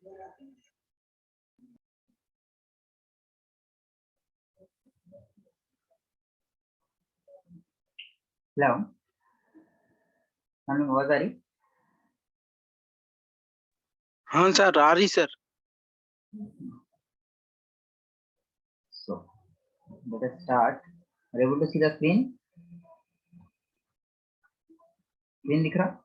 Hello, हम आवाज आ रही? हाँ सर, आ रही sir. So let us start. Are you able to see the screen? Screen दिख रहा?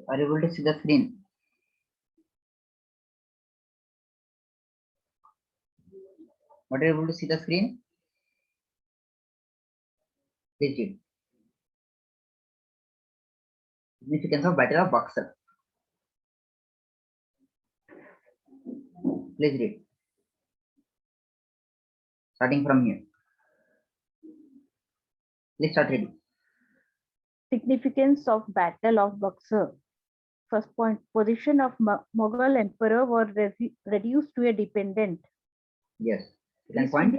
Are you able to see the screen? What are you able to see the screen? Please read. Significance of Battle of Buxar. Please read. Starting from here. Please start reading. Significance of Battle of Buxar. First point, position of Mughal emperor were reduced to a dependent. Yes. Second point.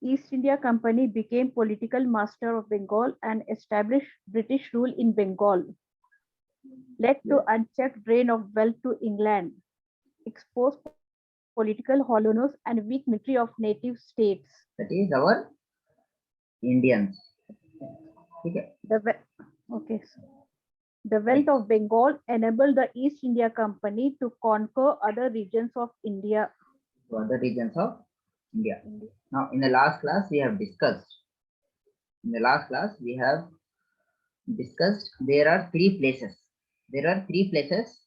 East India Company became political master of Bengal and established British rule in Bengal. Led to unchecked drain of wealth to England. Exposed political hollowness and weak military of native states. That is our Indians. Okay. The wealth of Bengal enabled the East India Company to conquer other regions of India. Other regions of India. Now, in the last class, we have discussed. There are three places. There are three places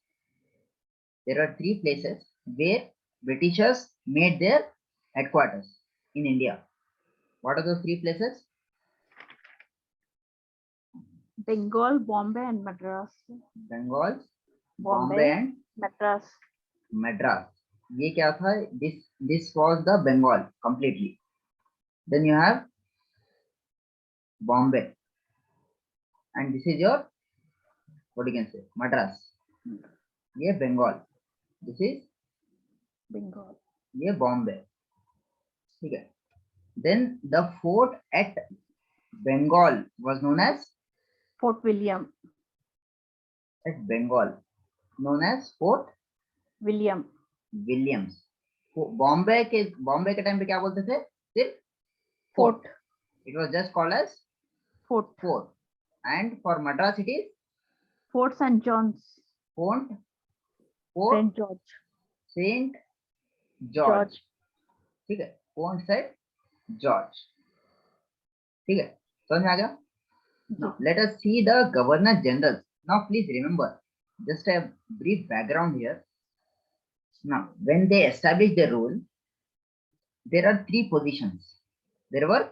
where Britishers made their headquarters in India. What are those three places? Bengal, Bombay, and Madras. Bengal, Bombay and Madras. ये क्या था? This was the Bengal completely. Then you have Bombay, and this is your, what you can say, Madras. ये Bengal. This is Bengal. ये Bombay. ठीक है. Then the fort at Bengal was known as Fort William. At Bengal, known as Fort Williams. Bombay के time पे क्या बोलते थे? सिर्फ fort. It was just called as fort. And for Madras it is Fort St. John's. Fort St. George. St. George. ठीक है. Fort St. George. ठीक है. समझ में आ गया? Now let us see the Governor Generals. Now please remember, just a brief background here. Now, when they established the rule, there are three positions. There were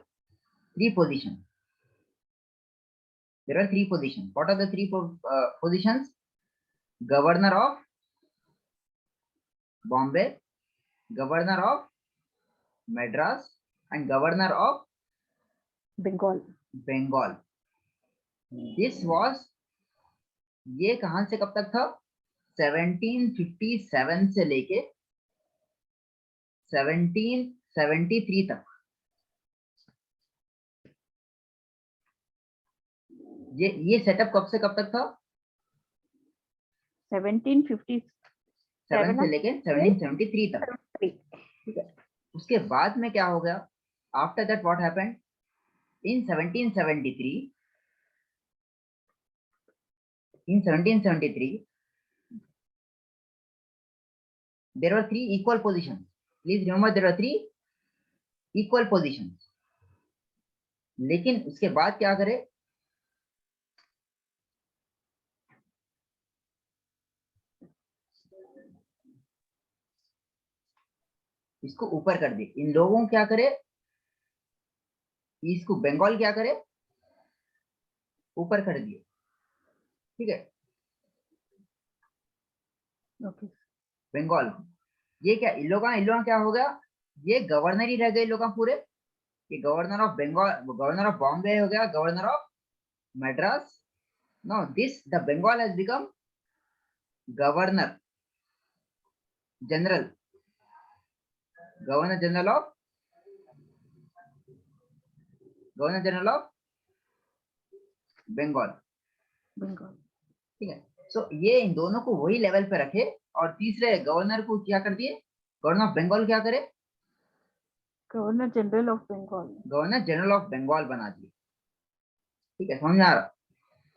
three positions. What are the three positions? Governor of Bombay, Governor of Madras, and Governor of Bengal. This was, ये कहां से कब तक था? 1757 से लेके 1773 तक. ये सेटअप कब से कब तक था? 1757 से लेके 1773 तक. ठीक है. उसके बाद में क्या हो गया? After that what happened? In 1773, there were three equal positions. Please remember, there were three equal positions. लेकिन उसके बाद क्या करे? इसको ऊपर कर दे. इन लोगों क्या करे? इसको बंगाल क्या करे? ऊपर कर दिए. ठीक है. बंगाल, ये क्या इन लोगों क्या हो गया? ये गवर्नर ही रह गए लोग पूरे. कि governor of Bengal, governor of Bombay हो गया governor of Madras. No, this the Bengal has become governor general, governor general of, governor general of Bengal. Bengal. ठीक है. सो ये इन दोनों को वही लेवल पे रखे और तीसरे गवर्नर को क्या कर दिए, गवर्नर ऑफ बंगाल क्या करे, Governor General of Bengal. Governor general of Bengal बना दिए. ठीक है, समझ में आ रहा.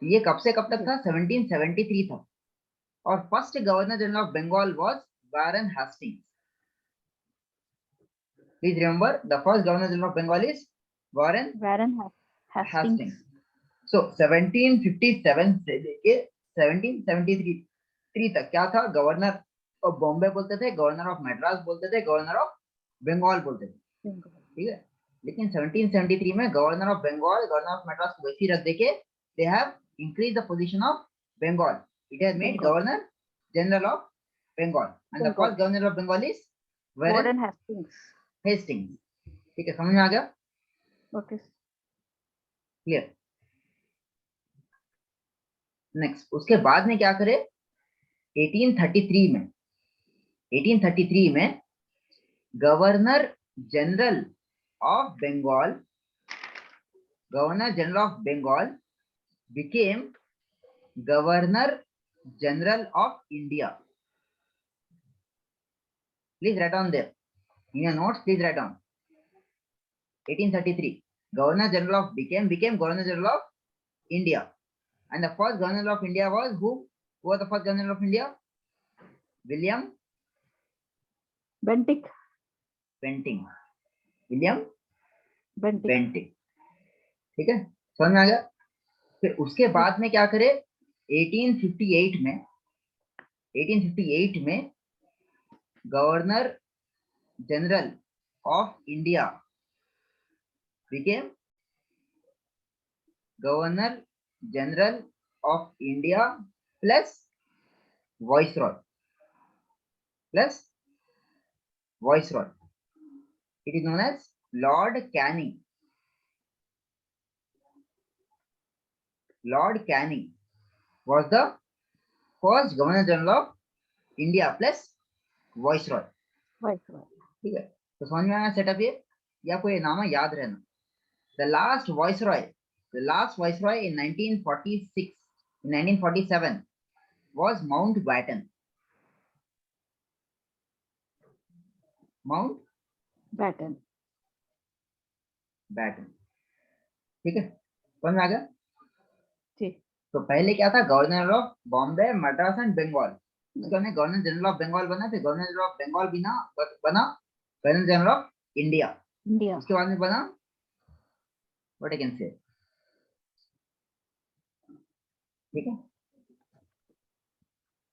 ये कब से कब तक था, 1773 था. और first governor general of Bengal was Warren Hastings. Please remember the first governor general of Bengal is Warren Warren Hastings. Hastings. So 1757 से लेके 1773 तक क्या था, गवर्नर ऑफ बॉम्बे बोलते थे, गवर्नर ऑफ मद्रास बोलते थे, गवर्नर ऑफ बंगाल बोलते थे. Bengal. ठीक है. लेकिन 1773 में governor of Bengal, governor of Madras को वैसे ही रख देके they have increase the position of Bengal. It has made Bengal. Governor general of Bengal and the Bengal. First governor of Bengal is Warren Warren Hastings. Hastings. ठीक है, समझ में आ गया, Okay. क्लियर. नेक्स्ट, उसके बाद में क्या करे, 1833 में, 1833 में governor general of Bengal, governor general of Bengal became governor general of India. Please write down there in your notes. Please write down 1833 governor general of became governor general of India. And the first governor of India was who? Who was the first governor of India? William Bentinck. Bentinck. William Bentinck. Bentinck. ठीक है, समझ में आ गया. फिर उसके बाद में क्या करे, 1858 में, 1858 में governor general of India became governor general of India plus viceroy, plus viceroy. It is known as Lord Canning. Lord Canning was the first Governor General of India plus Viceroy. Viceroy. ठीक है, तो समझ में आया setup ये, या कोई नाम है याद रहना. The last Viceroy in 1946, in 1947 was Mountbatten. Batten. ठीक है, समझ में आ गया. ठीक. तो पहले क्या था, governor of Bombay, Madras and Bengal. उसके बाद गवर्नर जनरल ऑफ बंगाल बना, फिर गवर्नर जनरल ऑफ बंगाल बना governor general of India. India. उसके बाद में बना व्हाट आई कैन से. ठीक है,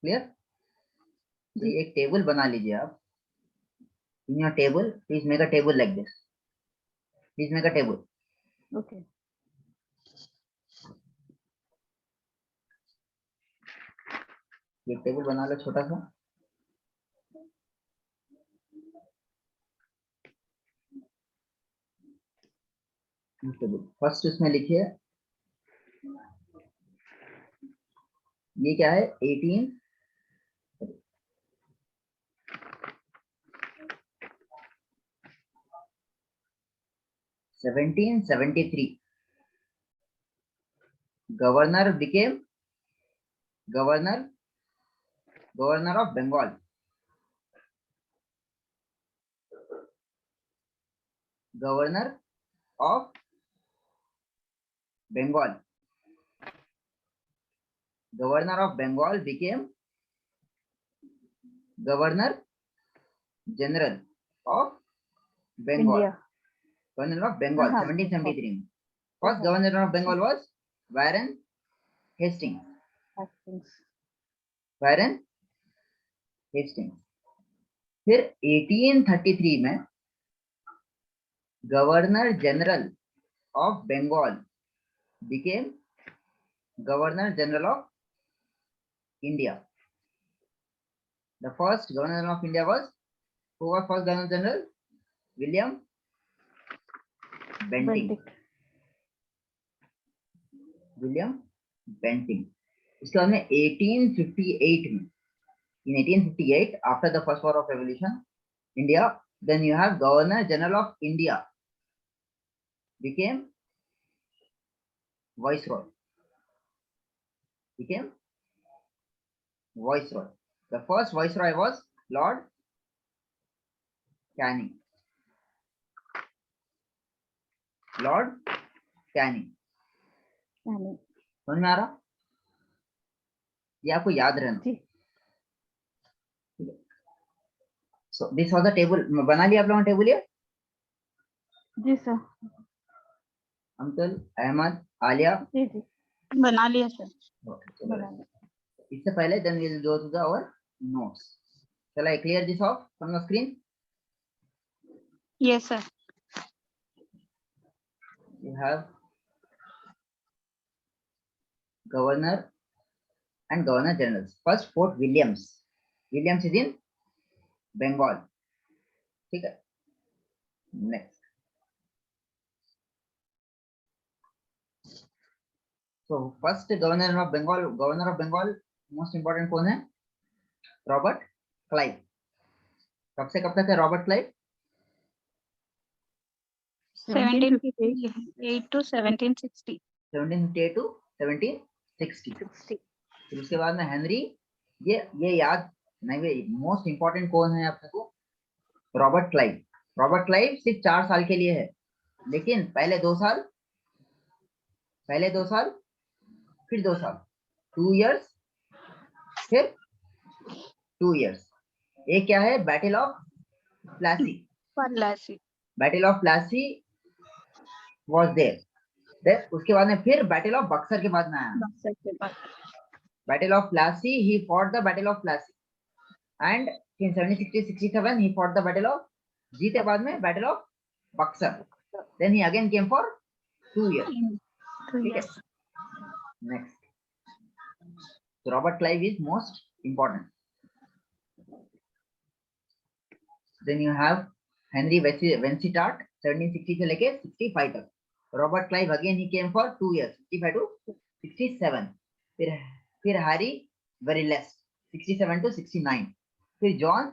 क्लियर. तो जी. एक टेबल बना लीजिए आप. In your table please make a table like this. Please make a table. Okay. एक टेबल बना लो छोटा सा. टेबल फर्स्ट इसमें लिखिए, ये क्या है, 1773 governor became governor of Bengal. Governor of Bengal. Governor of Bengal became Governor General of Bengal. India. Governor of Bengal, Uh-huh. 1773. First Uh-huh. Governor of Bengal was Warren Hastings. Hastings. Warren Hastings. फिर 1833 में governor general of Bengal became governor general of India. The first governor of India was, who was first governor general? William Bentinck, Benedict. William Bentinck. उसके बाद में 1858 में, in 1858 after the first war of revolution India, then you have Governor General of India became Viceroy. Became Viceroy. The first Viceroy was Lord Canning. Lord Canning. Canning. समझ में आ रहा? ये आपको याद रहना। जी So this was the table. बना लिया आप लोगों ने टेबल? ये जी सर। अंकल, अहमद, आलिया? जी जी बना लिया सर। बना लिया। इससे पहले then we'll go to our notes. Shall I clear this off from the screen? Yes sir. You have governor and governor generals. First, Fort Williams. Williams is in Bengal. ठीक है? Next. So first governor of Bengal, most important कौन है? Robert Clive. कब से कब तक है Robert Clive? 1758 to 1760. 1758 to 1760. फिर उसके बाद में हेनरी, ये याद नहीं, मोस्ट इंपॉर्टेंट कौन है अपने को? Robert Clive. रॉबर्ट क्लाइव सिर्फ 4 साल के लिए है, लेकिन पहले 2 साल, फिर 2 साल, 2 years, फिर 2 years। एक क्या है? Battle of Plassey. Battle of Plassey was there. उसके बाद में फिर बैटल ऑफ बक्सर के बाद में आया। Battle of Plassey, he fought the battle of Plassey and in 1760-67 he fought the battle of, जीते बाद में battle of Buxar. then he again came for 2 years. ठीक है? Next, so Robert Clive is most important. Then you have Henry Vansittart 1760 से लेके 65 तक। Robert Clive again he came for 2 years, 65 to 67। फिर Harry वेरिलेस 67 to 69। फिर John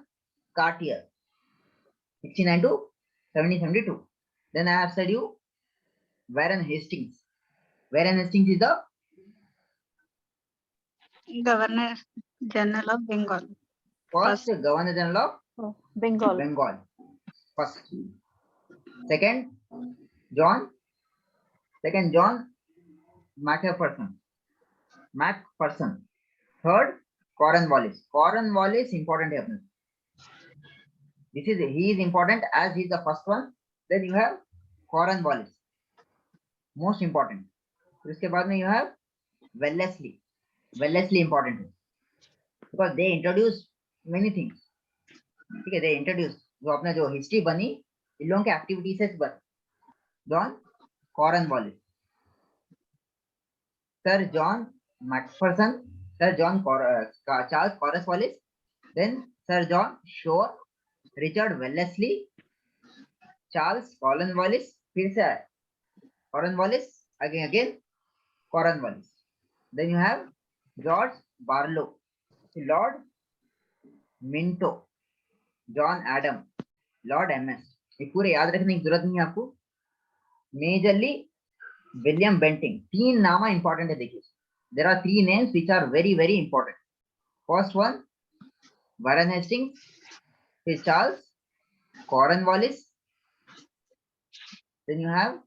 Cartier 69 to 1772। Then I have said you Warren Hastings. Warren Hastings is the Governor General of Bengal. first Governor General of Bengal. First. Second John Macpherson. Third Cornwallis important है अपने। he is important as he is the first one. Then you have Cornwallis, most important. फिर उसके बाद में you have Wellesley important है, because they introduced many things। ठीक है? they introduced जो अपने जो हिस्ट्री बनी इन लोगों के एक्टिविटीज से बनी। John Cornwallis, sir John Macpherson, sir John Charles Cornwallis, then sir John Shore, Richard Wellesley, Charles Cornwallis, फिर से Cornwallis, again Cornwallis. Then you have George Barlow, Lord Minto, John Adam, Lord Amherst. ये पूरे याद रखने की जरूरत नहीं है आपको। Majorly William Bentinck. 3 नाम इंपॉर्टेंट है, देखिए there are 3 names which are very very important. First one Warren Hastings, फिर Charles Cornwallis, then you have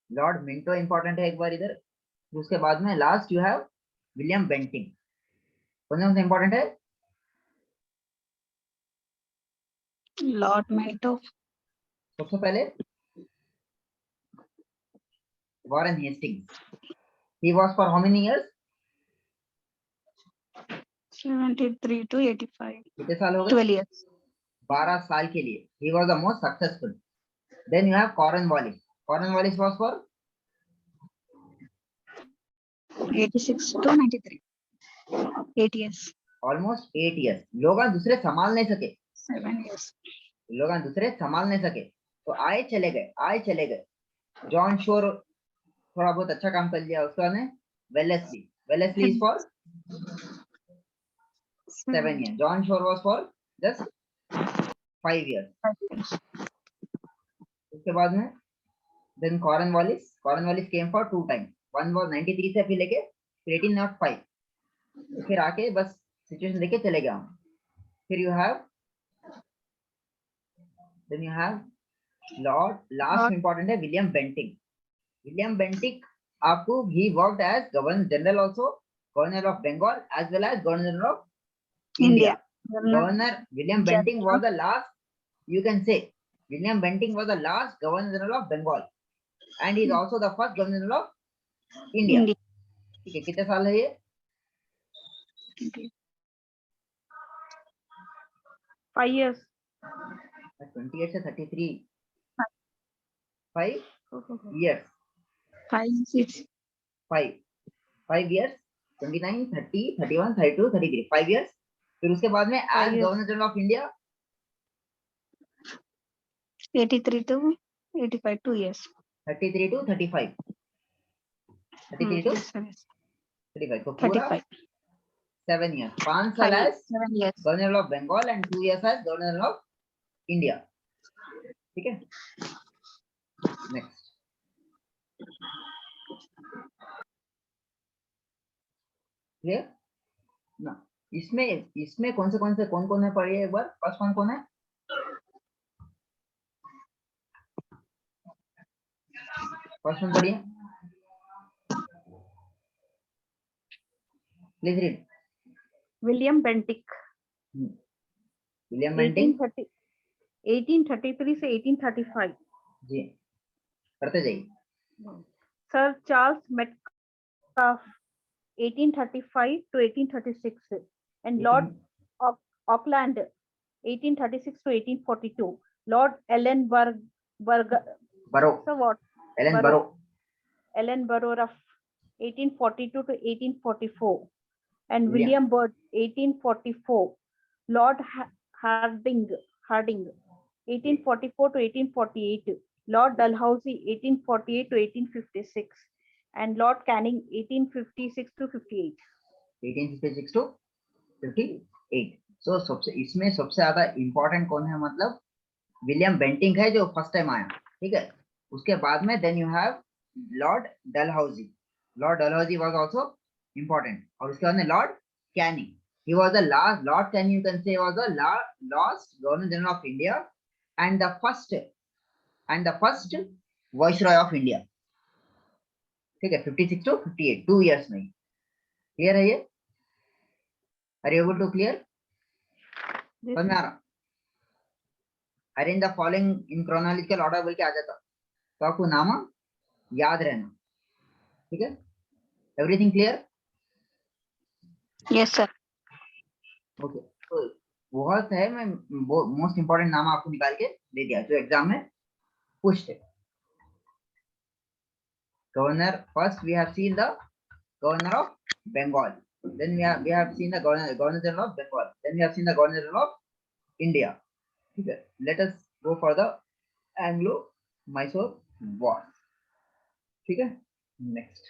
Lord Minto important है एक बार इधर, उसके बाद में last you have William Bentinck. कौन सा इंपॉर्टेंट है? Lord Minto. सबसे पहले Warren Hastings. he was for how many years? 73 to 85. कितने साल हो गए? 12 years. 12 साल के लिए। he was the most successful. then you have Cornwallis was for 86 to 93. 8 years. almost 8 years। लोग दूसरे संभाल नहीं सके, 7 years. लोग दूसरे संभाल नहीं सके, तो तो आए चले गए जॉन शोर थोड़ा बहुत अच्छा काम कर लिया, उसके बाद में Wellesley is for 7 years, John Shore was for just 5 years। उसके बाद में then Cornwallis came for 2 times, one was 93 से फिर लेके 1805, फिर आके बस सिचुएशन देखे चले गया। फिर you have Lord, last important है विलियम बेंटिक आपको, he worked as governor general also, governor of Bengal as well as governor of India. Governor William Bentinck was the last, you can say William Bentinck was the last governor general of Bengal and he is also the first governor general of India. ठीक है, कितने साल है ये? 5 years. 28 से 33, 5 years, 5 years, 29, 30, 31, 32, 33, 5 years। फिर उसके बाद में as governor general of India 83 to 85, 2 years. 33 to 35, 33 to 35, तो पूरा 35. 7 years, 5 साल as 7 years. governor general of Bengal and 2 years as governor general of India। ठीक है, नेक्स्ट क्लियर ना? इसमें कौन कौन है पढ़िए एक बार। फर्स्ट वन कौन है? फर्स्ट वन पढ़िए please read. William Bentinck. William Bentinck 1833 से 1835। जी, पढ़ते जाइए। Sir Charles Metcalfe 1835 to 1836 and Lord Auckland 1836 to 1842, Lord Ellenborough of 1842 to 1844 and William Byrd 1844, Lord Harding 1844 to 1848, Lord Dalhousie 1848 to 1856 and Lord Canning 1856 to 58। 1856 to 58। सो इसमें सबसे ज्यादा important कौन है? मतलब William Bentinck है जो फर्स्ट टाइम आया, ठीक है। उसके बाद में then you have Lord Dalhousie was also important, और उसके बाद में Lord Canning, he was the last, Lord Canning you can say was the last governor general of India and the first viceroy of India, ठीक है। 56 to 58, 2 years में। Clear है ये? Are you able to clear? समझ में आ रहा? Arrange the following in chronological order बोल के आ जाता, तो आपको नाम याद रहना, ठीक है। Everything clear? Yes sir. Okay, तो बहुत है, मैं मोस्ट इंपॉर्टेंट नाम आपको निकाल के दे दिया जो एग्जाम में पूछते। Governor, first we have seen the governor of Bengal, then we have seen the governor general of Bengal, then we have seen the governor general of India, okay। Let us go for the Anglo-Mysore War, ठीक है। Next